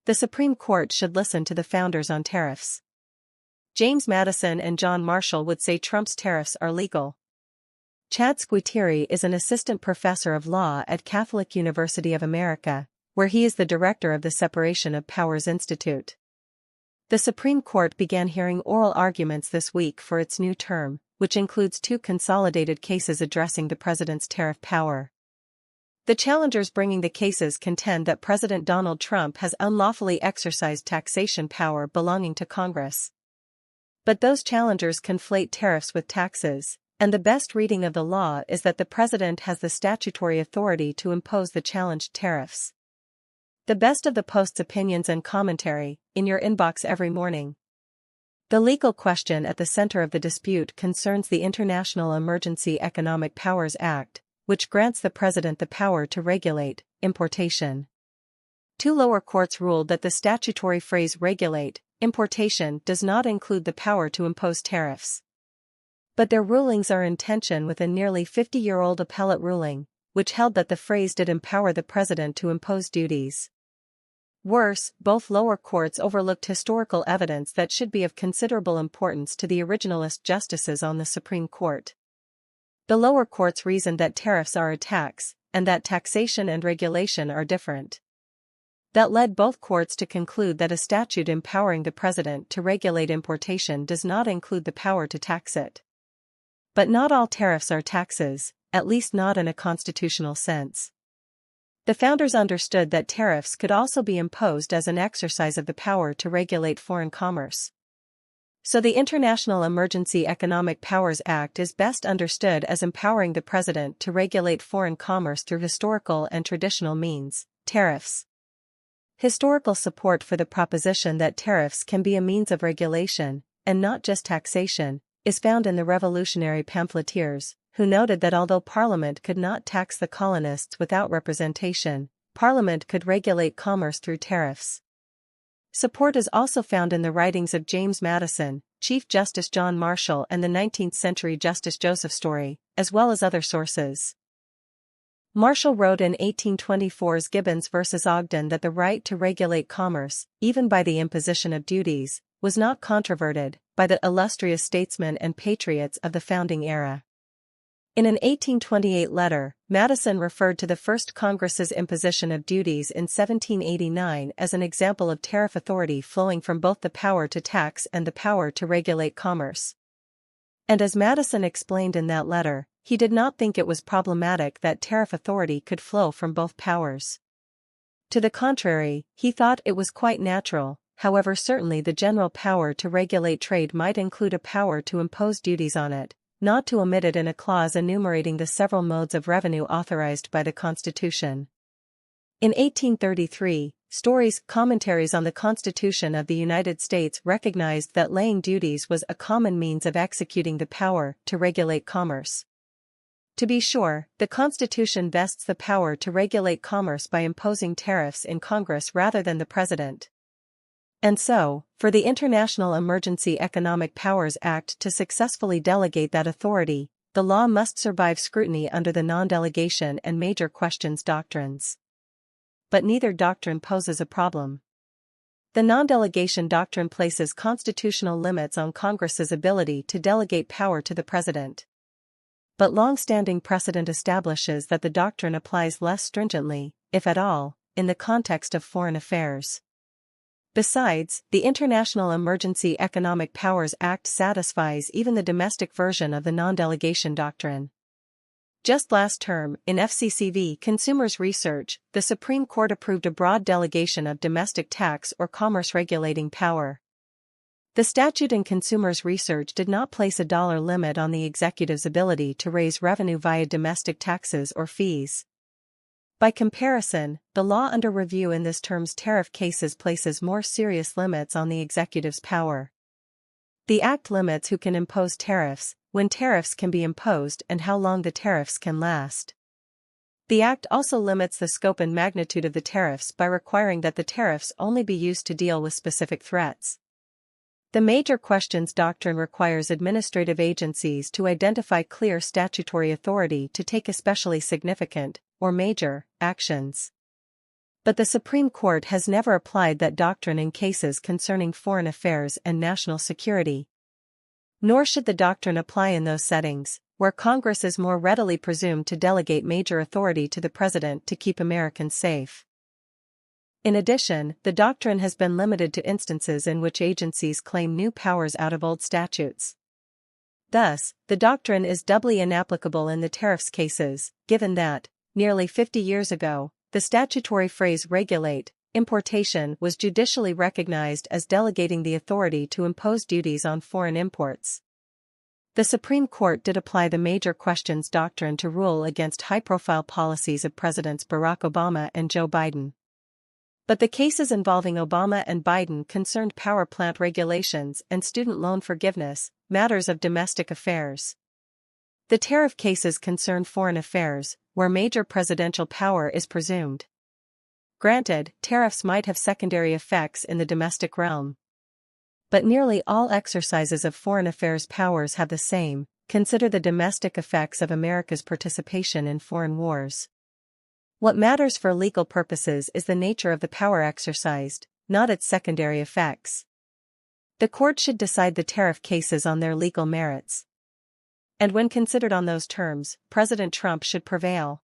the Supreme Court should listen to the founders on tariffs. James Madison and John Marshall would say Trump's tariffs are legal. Chad Squitieri is an assistant professor of law at Catholic University of America, where he is the director of the Separation of Powers Institute. The Supreme Court began hearing oral arguments this week for its new term, which includes 2 consolidated cases addressing the president's tariff power. The challengers bringing the cases contend that President Donald Trump has unlawfully exercised taxation power belonging to Congress. But those challengers conflate tariffs with taxes, and the best reading of the law is that the president has the statutory authority to impose the challenged tariffs. The best of the Post's opinions and commentary, in your inbox every morning. The legal question at the center of the dispute concerns the International Emergency Economic Powers Act, which grants the president the power to regulate importation. 2 lower courts ruled that the statutory phrase regulate importation does not include the power to impose tariffs. But their rulings are in tension with a nearly 50-year-old appellate ruling, which held that the phrase did empower the president to impose duties. Worse, both lower courts overlooked historical evidence that should be of considerable importance to the originalist justices on the Supreme Court. The lower courts reasoned that tariffs are a tax, and that taxation and regulation are different. That led both courts to conclude that a statute empowering the president to regulate importation does not include the power to tax it. But not all tariffs are taxes, at least not in a constitutional sense. The founders understood that tariffs could also be imposed as an exercise of the power to regulate foreign commerce. So the International Emergency Economic Powers Act is best understood as empowering the president to regulate foreign commerce through historical and traditional means, tariffs. Historical support for the proposition that tariffs can be a means of regulation, and not just taxation, is found in the revolutionary pamphleteers, who noted that although Parliament could not tax the colonists without representation, Parliament could regulate commerce through tariffs. Support is also found in the writings of James Madison, Chief Justice John Marshall and the 19th-century Justice Joseph Story, as well as other sources. Marshall wrote in 1824's Gibbons v. Ogden that the right to regulate commerce, even by the imposition of duties, was not controverted by the illustrious statesmen and patriots of the founding era. In an 1828 letter, Madison referred to the First Congress's imposition of duties in 1789 as an example of tariff authority flowing from both the power to tax and the power to regulate commerce. And as Madison explained in that letter, he did not think it was problematic that tariff authority could flow from both powers. To the contrary, he thought it was quite natural. However, certainly the general power to regulate trade might include a power to impose duties on it, not to omit it in a clause enumerating the several modes of revenue authorized by the Constitution. In 1833, Story's Commentaries on the Constitution of the United States recognized that laying duties was a common means of executing the power to regulate commerce. To be sure, the Constitution vests the power to regulate commerce by imposing tariffs in Congress rather than the President. And so, for the International Emergency Economic Powers Act to successfully delegate that authority, the law must survive scrutiny under the non-delegation and major questions doctrines. But neither doctrine poses a problem. The non-delegation doctrine places constitutional limits on Congress's ability to delegate power to the President. But long-standing precedent establishes that the doctrine applies less stringently, if at all, in the context of foreign affairs. Besides, the International Emergency Economic Powers Act satisfies even the domestic version of the non-delegation doctrine. Just last term, in FCC v. Consumers Research, the Supreme Court approved a broad delegation of domestic tax or commerce regulating power. The statute in Consumers Research did not place a dollar limit on the executive's ability to raise revenue via domestic taxes or fees. By comparison, the law under review in this term's tariff cases places more serious limits on the executive's power. The Act limits who can impose tariffs, when tariffs can be imposed, and how long the tariffs can last. The Act also limits the scope and magnitude of the tariffs by requiring that the tariffs only be used to deal with specific threats. The Major Questions Doctrine requires administrative agencies to identify clear statutory authority to take especially significant, or major, actions. But the Supreme Court has never applied that doctrine in cases concerning foreign affairs and national security. Nor should the doctrine apply in those settings, where Congress is more readily presumed to delegate major authority to the President to keep Americans safe. In addition, the doctrine has been limited to instances in which agencies claim new powers out of old statutes. Thus, the doctrine is doubly inapplicable in the tariffs cases, given that, nearly 50 years ago, the statutory phrase regulate importation was judicially recognized as delegating the authority to impose duties on foreign imports. The Supreme Court did apply the major questions doctrine to rule against high-profile policies of Presidents Barack Obama and Joe Biden. But the cases involving Obama and Biden concerned power plant regulations and student loan forgiveness, matters of domestic affairs. The tariff cases concern foreign affairs, where major presidential power is presumed. Granted, tariffs might have secondary effects in the domestic realm. But nearly all exercises of foreign affairs powers have the same. Consider the domestic effects of America's participation in foreign wars. What matters for legal purposes is the nature of the power exercised, not its secondary effects. The court should decide the tariff cases on their legal merits. And when considered on those terms, President Trump should prevail.